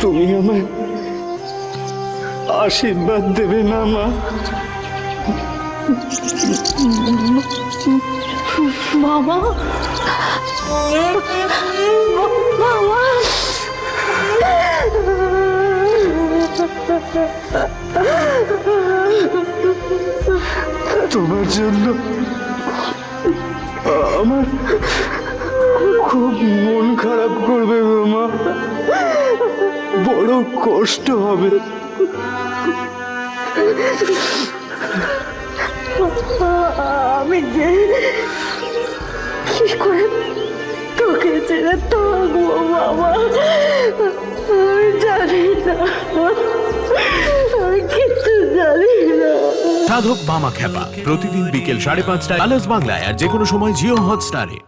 তুমি আমায় আশীর্বাদ দেবে না মা? বাবা, বাবা, তোমার জন্য আমার খুব মন খারাপ করবে গো মা, বড় কষ্ট হবে। আমি যে কি করে তোকে ছেড়ে থাকবো বাবা, আমি জানি না, আমি কিচ্ছু জানি না। সাধক মামা খেপা প্রতিদিন বিকেল 5:30টায় আলোস বাংলায় আর যে কোনো সময় জিও হটস্টারে।